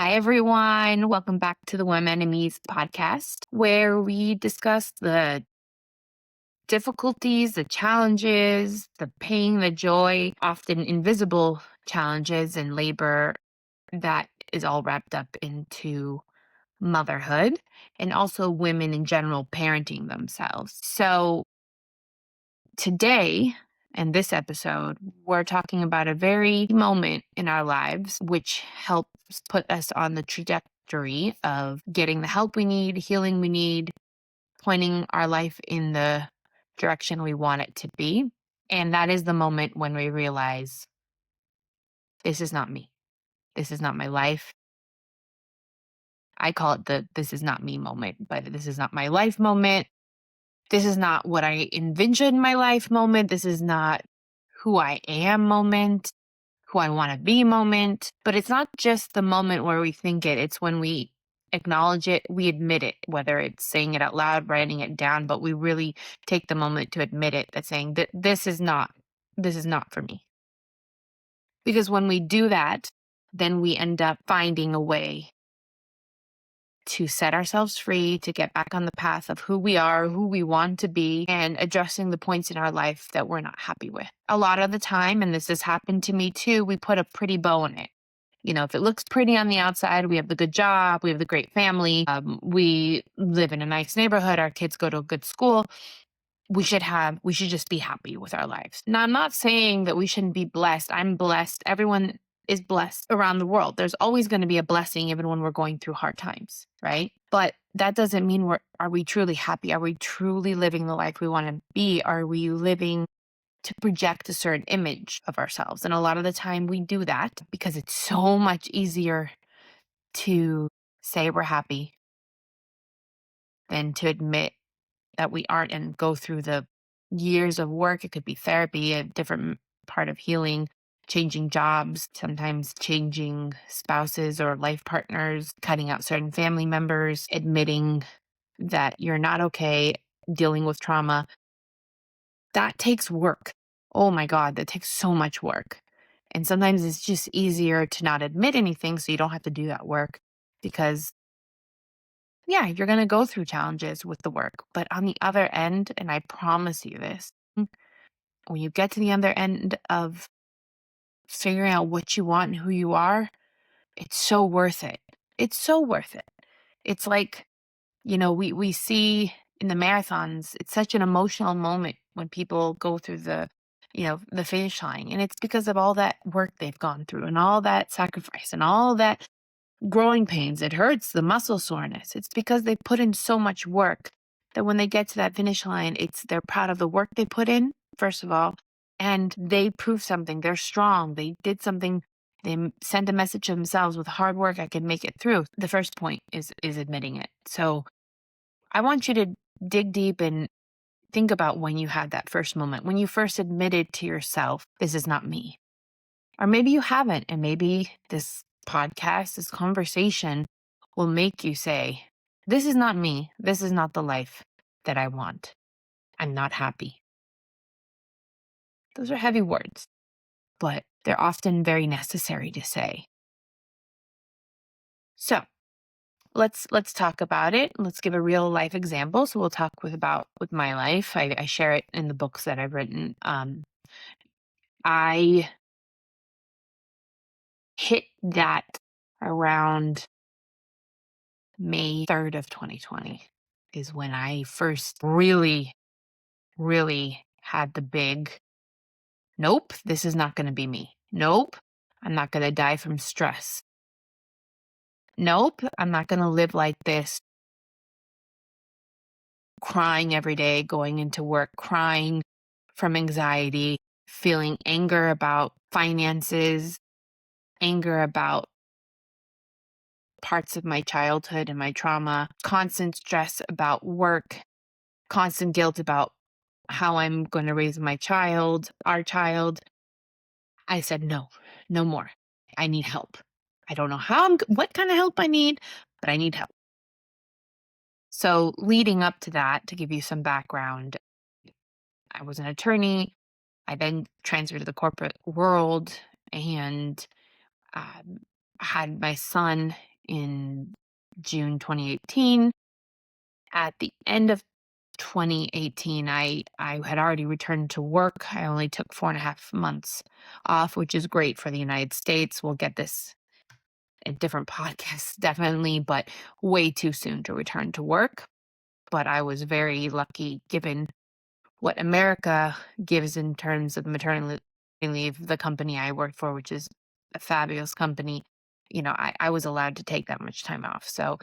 Hi, everyone. Welcome back to the Womenemies podcast, where we discuss the difficulties, the challenges, the pain, the joy, often invisible challenges and labor that is all wrapped up into motherhood and also women in general parenting themselves. So, today, in this episode, we're talking about a very moment in our lives which helps put us on the trajectory of getting the help we need, healing we need, pointing our life in the direction we want it to be. And that is the moment when we realize this is not me. This is not my life. I call it the this is not me moment, but this is not my life moment. This is not what I envisioned my life moment. This is not who I am moment, who I want to be moment. But it's not just the moment where we think it, it's when we acknowledge it, we admit it, whether it's saying it out loud, writing it down, but we really take the moment to admit it, that saying that this is not for me. Because when we do that, then we end up finding a way to set ourselves free, to get back on the path of who we are, who we want to be, and addressing the points in our life that we're not happy with. A lot of the time, and this has happened to me too, we put a pretty bow on it. If it looks pretty on the outside, we have the good job, we have the great family, we live in a nice neighborhood, our kids go to a good school. We should just be happy with our lives. Now, I'm not saying that we shouldn't be blessed. I'm blessed. Everyone is blessed around the world. There's always going to be a blessing even when we're going through hard times, right? But that doesn't mean are we truly happy? Are we truly living the life we want to be? Are we living to project a certain image of ourselves? And a lot of the time we do that because it's so much easier to say we're happy than to admit that we aren't and go through the years of work. It could be therapy, a different part of healing, changing jobs, sometimes changing spouses or life partners, cutting out certain family members, admitting that you're not okay, dealing with trauma. That takes work. Oh my God, that takes so much work. And sometimes it's just easier to not admit anything so you don't have to do that work because yeah, you're going to go through challenges with the work. But on the other end, and I promise you this, when you get to the other end of figuring out what you want and who you are, it's so worth it. It's so worth it. It's like, we see in the marathons, it's such an emotional moment when people go through the finish line. And it's because of all that work they've gone through and all that sacrifice and all that growing pains. It hurts, the muscle soreness. It's because they put in so much work that when they get to that finish line, they're proud of the work they put in, first of all, and they proved something. They're strong. They did something. They sent a message to themselves: with hard work, I can make it through. The first point is admitting it. So I want you to dig deep and think about when you had that first moment, when you first admitted to yourself, this is not me. Or maybe you haven't, and maybe this podcast, this conversation will make you say, this is not me. This is not the life that I want. I'm not happy. Those are heavy words, but they're often very necessary to say. So let's talk about it. Let's give a real life example. So we'll talk with my life. I share it in the books that I've written. I hit that around May 3rd of 2020 is when I first really, really had the big, nope, this is not going to be me. Nope, I'm not going to die from stress. Nope, I'm not going to live like this, crying every day, going into work, crying from anxiety, feeling anger about finances, anger about parts of my childhood and my trauma, constant stress about work, constant guilt about how I'm going to raise my child, our child. I said, no more. I need help. I don't know what kind of help I need, but I need help. So leading up to that, to give you some background, I was an attorney. I then transferred to the corporate world and had my son in June 2018. At the end of 2018, I had already returned to work. I only took 4.5 months off, which is great for the United States. We'll get this in different podcasts, definitely, but way too soon to return to work. But I was very lucky given what America gives in terms of maternity leave. The company I worked for, which is a fabulous company, I was allowed to take that much time off. So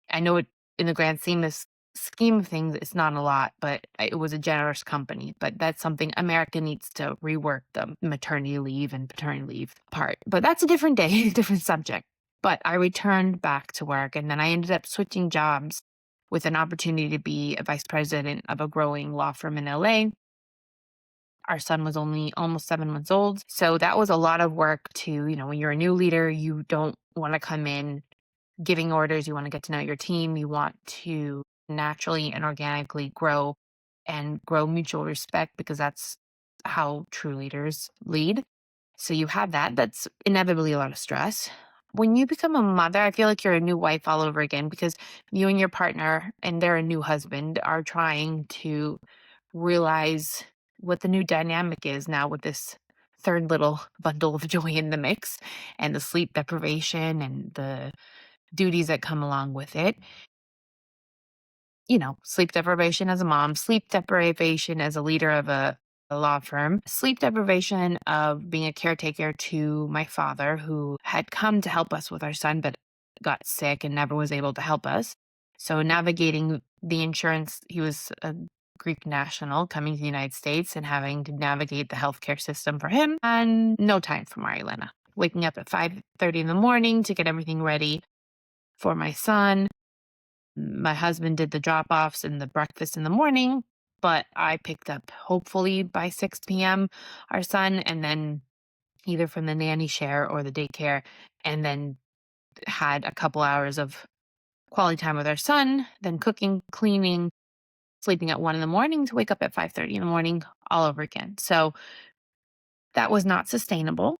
I know it in the grand scheme of things, it's not a lot, but it was a generous company. But that's something America needs to rework, the maternity leave and paternity leave part. But that's a different day, different subject. But I returned back to work, and then I ended up switching jobs with an opportunity to be a vice president of a growing law firm in LA. Our son was only almost 7 months old. So that was a lot of work to, when you're a new leader, you don't want to come in giving orders. You want to get to know your team. You want to naturally and organically grow and grow mutual respect, because that's how true leaders lead. So you have that. That's inevitably a lot of stress. When you become a mother, I feel like you're a new wife all over again, because you and your partner and their new husband are trying to realize what the new dynamic is now with this third little bundle of joy in the mix, and the sleep deprivation and the duties that come along with it. Sleep deprivation as a mom, sleep deprivation as a leader of a law firm, sleep deprivation of being a caretaker to my father, who had come to help us with our son, but got sick and never was able to help us. So navigating the insurance, he was a Greek national coming to the United States and having to navigate the healthcare system for him, and no time for Marilena. Waking up at 5:30 in the morning to get everything ready for my son. My husband did the drop-offs and the breakfast in the morning, but I picked up, hopefully by 6 p.m., our son, and then either from the nanny share or the daycare, and then had a couple hours of quality time with our son, then cooking, cleaning, sleeping at 1 in the morning to wake up at 5:30 in the morning all over again. So that was not sustainable.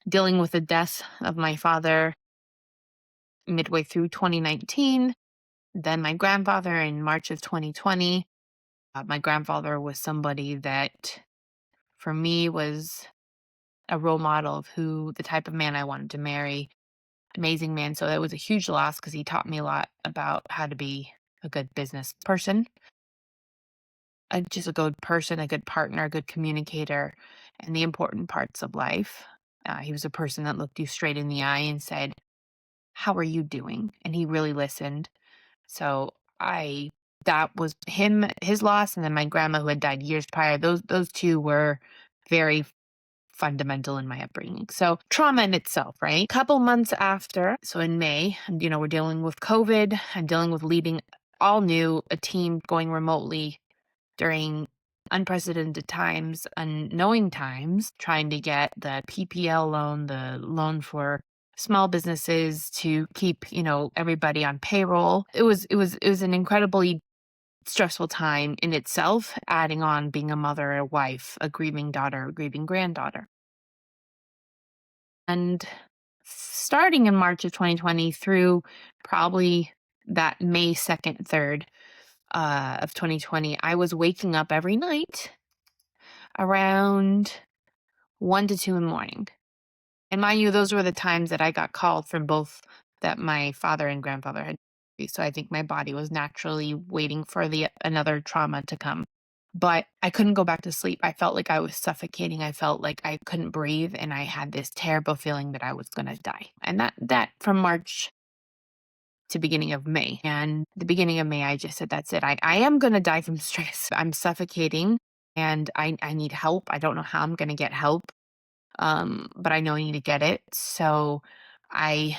Dealing with the death of my father midway through 2019, then my grandfather in March of 2020. My grandfather was somebody that, for me, was a role model of the type of man I wanted to marry. Amazing man. So that was a huge loss, because he taught me a lot about how to be a good business person, just a good person, a good partner, a good communicator, and the important parts of life. He was a person that looked you straight in the eye and said, "How are you doing?" And he really listened. So that was his loss, and then my grandma, who had died years prior. Those two were very fundamental in my upbringing. So trauma in itself, right? Couple months after, so in May, we're dealing with COVID. I'm dealing with leading all new, a team going remotely during unprecedented times, unknowing times, trying to get the PPL loan, the loan for small businesses, to keep, everybody on payroll. It was an incredibly stressful time in itself, adding on being a mother, a wife, a grieving daughter, a grieving granddaughter. And starting in March of 2020 through probably that May 2nd, 3rd of 2020, I was waking up every night around 1 to 2 in the morning. And mind you, those were the times that I got called from both that my father and grandfather had. So I think my body was naturally waiting for another trauma to come. But I couldn't go back to sleep. I felt like I was suffocating. I felt like I couldn't breathe, and I had this terrible feeling that I was going to die. And that from March to beginning of May. And the beginning of May, I just said, that's it. I am going to die from stress. I'm suffocating, and I need help. I don't know how I'm going to get help, but I know I need to get it. So I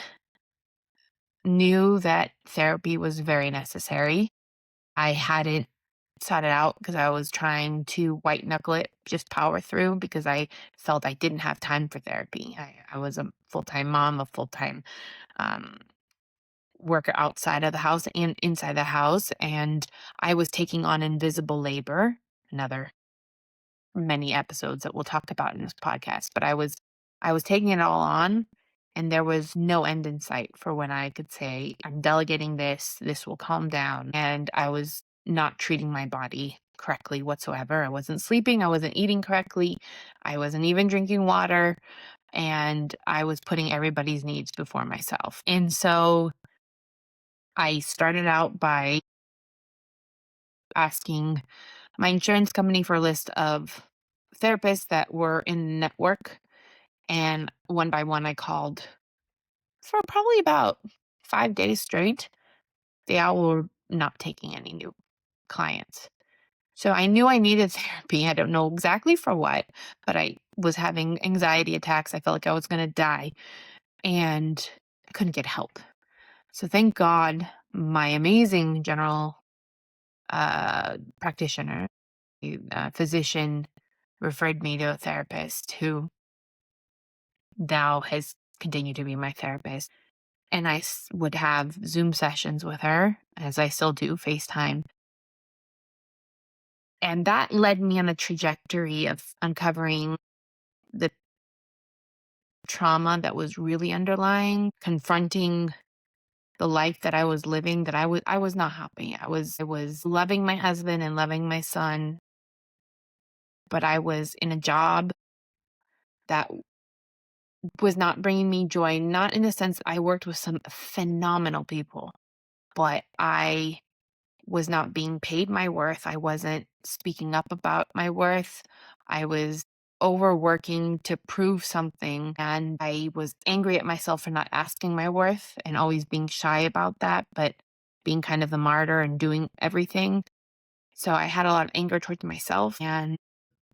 knew that therapy was very necessary. I hadn't sought it out because I was trying to white knuckle it, just power through, because I felt I didn't have time for therapy. I was a full-time mom, a full-time worker outside of the house and inside the house, and I was taking on invisible labor, another many episodes that we'll talk about in this podcast. But I was taking it all on, And there was no end in sight for when I could say, I'm delegating this will calm down. And I was not treating my body correctly whatsoever. I wasn't sleeping, I wasn't eating correctly, I wasn't even drinking water, and I was putting everybody's needs before myself. And so I started out by asking my insurance company for a list of therapists that were in the network. And one by one, I called for probably about 5 days straight. They all were not taking any new clients. So I knew I needed therapy. I don't know exactly for what, but I was having anxiety attacks. I felt like I was going to die and I couldn't get help. So thank God my amazing general practitioner, physician, referred me to a therapist who now has continued to be my therapist. And I would have Zoom sessions with her, as I still do, FaceTime. And that led me on a trajectory of uncovering the trauma that was really underlying, confronting the life that I was living, that I was not happy. I was loving my husband and loving my son, but I was in a job that was not bringing me joy, not in the sense I worked with some phenomenal people, but I was not being paid my worth. I wasn't speaking up about my worth. I was overworking to prove something, and I was angry at myself for not asking my worth and always being shy about that, but being kind of the martyr and doing everything. So I had a lot of anger towards myself and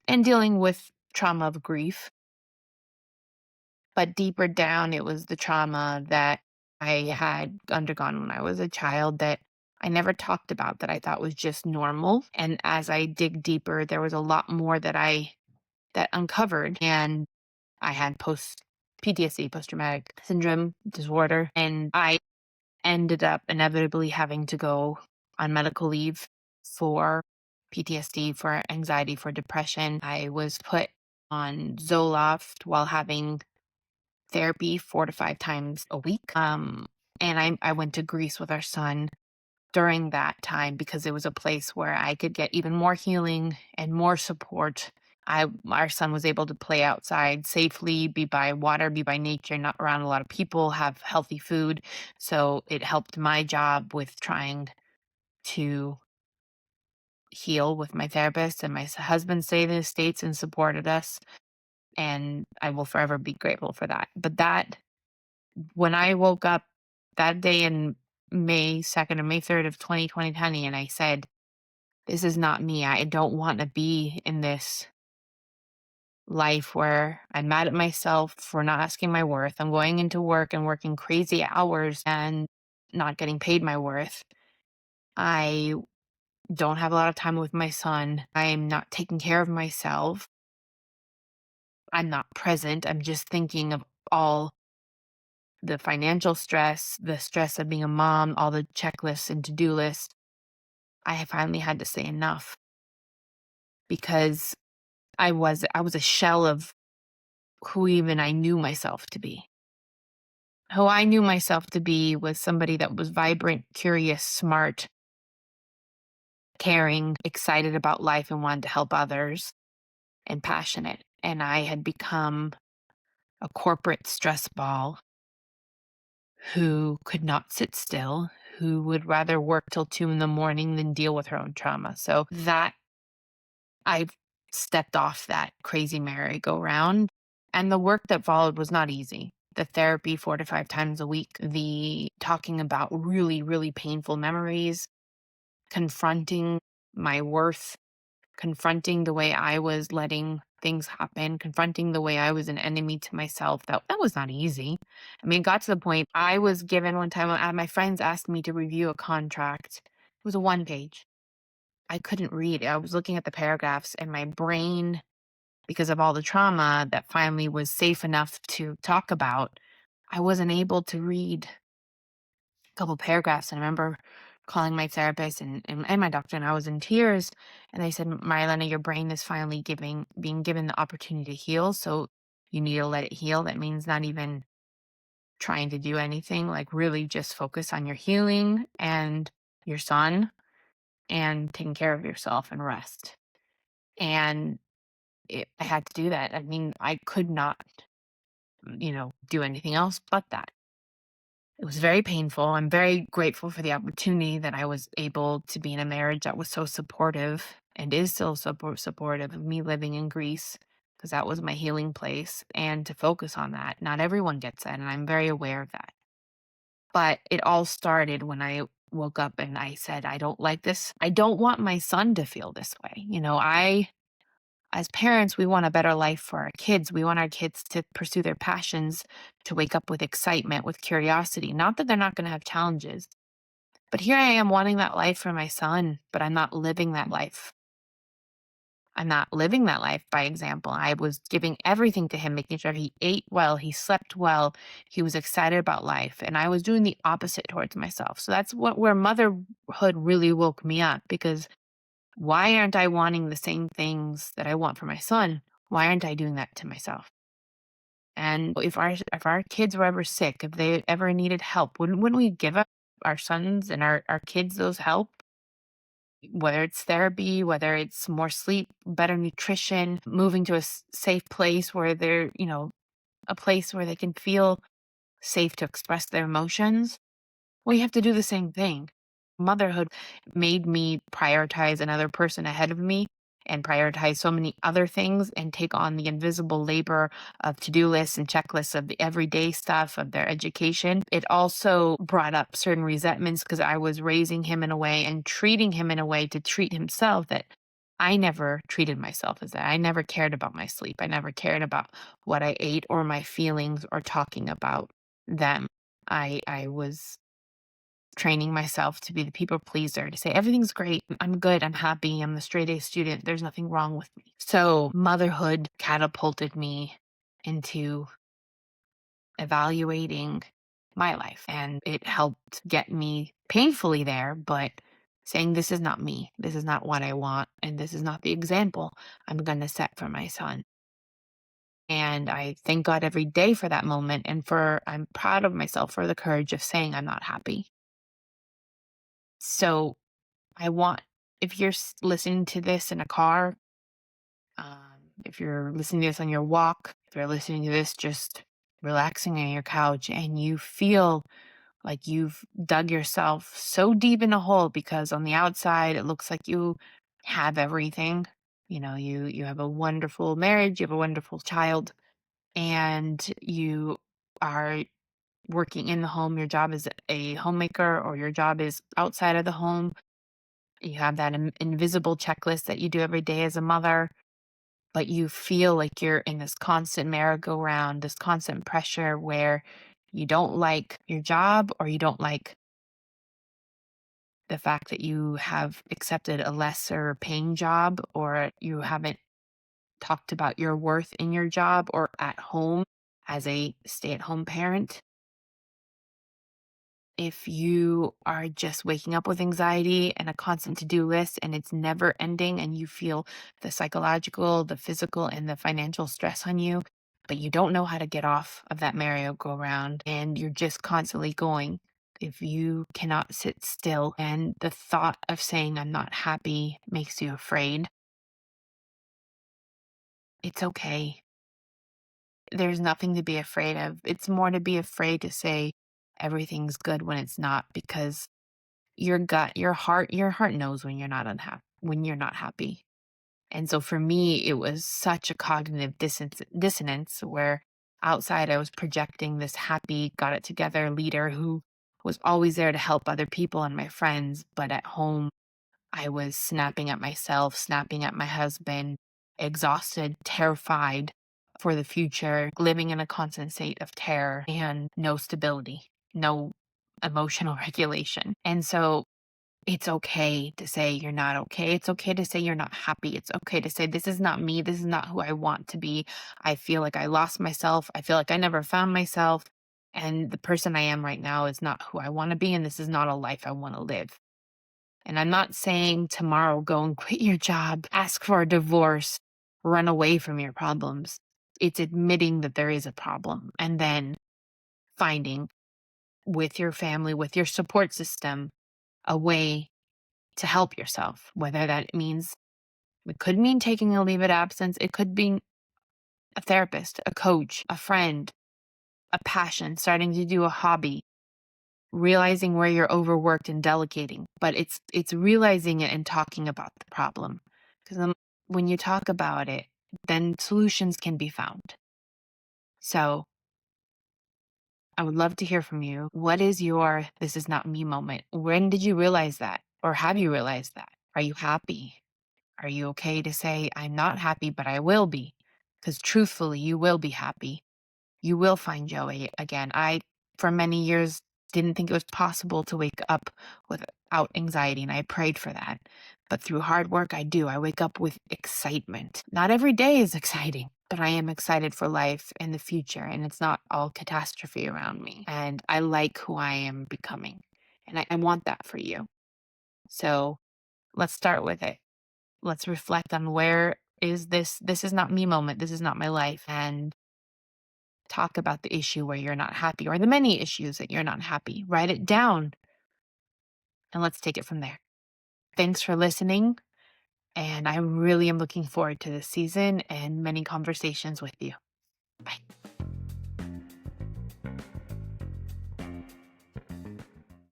dealing with trauma of grief. But deeper down, it was the trauma that I had undergone when I was a child that I never talked about, that I thought was just normal. And as I dig deeper, there was a lot more that uncovered. And I had post PTSD, post traumatic syndrome disorder, and I ended up inevitably having to go on medical leave for PTSD, for anxiety, for depression. I was put on Zoloft while having therapy 4 to 5 times a week. And I went to Greece with our son during that time because it was a place where I could get even more healing and more support. Our son was able to play outside safely, be by water, be by nature, not around a lot of people, have healthy food. So it helped my job with trying to heal with my therapist, and my husband stayed in the States and supported us. And I will forever be grateful for that. But when I woke up that day in May 2nd or May 3rd of 2020, and I said, this is not me. I don't want to be in this life where I'm mad at myself for not asking my worth. I'm going into work and working crazy hours and not getting paid my worth. I don't have a lot of time with my son. I'm not taking care of myself. I'm not present. I'm just thinking of all the financial stress, the stress of being a mom, all the checklists and to-do lists. I finally had to say enough because I was a shell of who even I knew myself to be. Who I knew myself to be was somebody that was vibrant, curious, smart, caring, excited about life and wanted to help others, and passionate. And I had become a corporate stress ball who could not sit still, who would rather work till 2 in the morning than deal with her own trauma. So that I stepped off that crazy merry-go-round. And the work that followed was not easy. The therapy 4 to 5 times a week, the talking about really, really painful memories, confronting my worth, confronting the way I was letting things happen, confronting the way I was an enemy to myself. That was not easy. I mean, it got to the point I was given one time, my friends asked me to review a contract. It was a 1 page. I couldn't read. I was looking at the paragraphs and my brain, because of all the trauma that finally was safe enough to talk about, I wasn't able to read a couple paragraphs. And I remember calling my therapist and my doctor, and I was in tears. And they said, Marilena, your brain is finally being given the opportunity to heal. So you need to let it heal. That means not even trying to do anything. Like, really just focus on your healing and your son and taking care of yourself and rest. And I had to do that. I mean, I could not, do anything else but that. It was very painful. I'm very grateful for the opportunity that I was able to be in a marriage that was so supportive and is still supportive of me living in Greece, because that was my healing place, and to focus on that. Not everyone gets that, and I'm very aware of that. But it all started when I woke up and I said, I don't like this. I don't want my son to feel this way. As parents, we want a better life for our kids. We want our kids to pursue their passions, to wake up with excitement, with curiosity. Not that they're not going to have challenges, but here I am wanting that life for my son, but I'm not living that life. I'm not living that life by example. I was giving everything to him, making sure he ate well, he slept well, he was excited about life, and I was doing the opposite towards myself. So that's where motherhood really woke me up, because why aren't I wanting the same things that I want for my son? Why aren't I doing that to myself? And if our kids were ever sick, if they ever needed help, wouldn't we give up our sons and our kids those help? Whether it's therapy, whether it's more sleep, better nutrition, moving to a safe place where they're, a place where they can feel safe to express their emotions. Well, you have to do the same thing. Motherhood made me prioritize another person ahead of me and prioritize so many other things and take on the invisible labor of to-do lists and checklists of the everyday stuff of their education. It also brought up certain resentments because I was raising him in a way and treating him in a way to treat himself that I never treated myself as that. I never cared about my sleep. I never cared about what I ate or my feelings or talking about them. I was training myself to be the people pleaser, to say everything's great, I'm good, I'm happy, I'm the straight A student, there's nothing wrong with me. So motherhood catapulted me into evaluating my life, and it helped get me painfully there, but saying this is not me, this is not what I want, and this is not the example I'm going to set for my son. And I thank God every day for that moment, and I'm proud of myself for the courage of saying I'm not happy. So I want, if you're listening to this in a car, if you're listening to this on your walk, if you're listening to this just relaxing on your couch and you feel like you've dug yourself so deep in a hole because on the outside it looks like you have everything. You have a wonderful marriage, you have a wonderful child, and you are working in the home. Your job is a homemaker or your job is outside of the home. You have that invisible checklist that you do every day as a mother, but you feel like you're in this constant merry-go-round, this constant pressure where you don't like your job or you don't like the fact that you have accepted a lesser paying job, or you haven't talked about your worth in your job or at home as a stay-at-home parent. If you are just waking up with anxiety and a constant to-do list and it's never ending and you feel the psychological, the physical, and the financial stress on you, but you don't know how to get off of that merry-go-round and you're just constantly going, if you cannot sit still and the thought of saying I'm not happy makes you afraid, it's okay. There's nothing to be afraid of. It's more to be afraid to say everything's good when it's not, because your gut, your heart knows when you're not unhappy, when you're not happy. And so for me, it was such a cognitive dissonance where outside I was projecting this happy, got it together leader who was always there to help other people and my friends. But at home, I was snapping at myself, snapping at my husband, exhausted, terrified for the future, living in a constant state of terror and no stability, no emotional regulation. And so it's okay to say you're not okay. It's okay to say you're not happy. It's okay to say, this is not me. This is not who I want to be. I feel like I lost myself. I feel like I never found myself. And the person I am right now is not who I want to be. And this is not a life I want to live. And I'm not saying tomorrow go and quit your job, ask for a divorce, run away from your problems. It's admitting that there is a problem and then finding with your family, with your support system, a way to help yourself, whether that means it could mean taking a leave of absence. It could be a therapist, a coach, a friend, a passion, starting to do a hobby, realizing where you're overworked and delegating. But it's realizing it and talking about the problem. Because when you talk about it, then solutions can be found. So I would love to hear from you. What is your "this is not me" moment? When did you realize that? Or have you realized that? Are you happy? Are you okay to say, "I'm not happy, but I will be"? Because truthfully, you will be happy. You will find joy again. I, for many years, didn't think it was possible to wake up without anxiety, and I prayed for that. But through hard work, I do. I wake up with excitement. Not every day is exciting, but I am excited for life and the future, and it's not all catastrophe around me. And I like who I am becoming, and I want that for you. So let's start with it. Let's reflect on where is this is not me moment. This is not my life. And talk about the issue where you're not happy or the many issues that you're not happy. Write it down and let's take it from there. Thanks for listening. And I really am looking forward to this season and many conversations with you. Bye.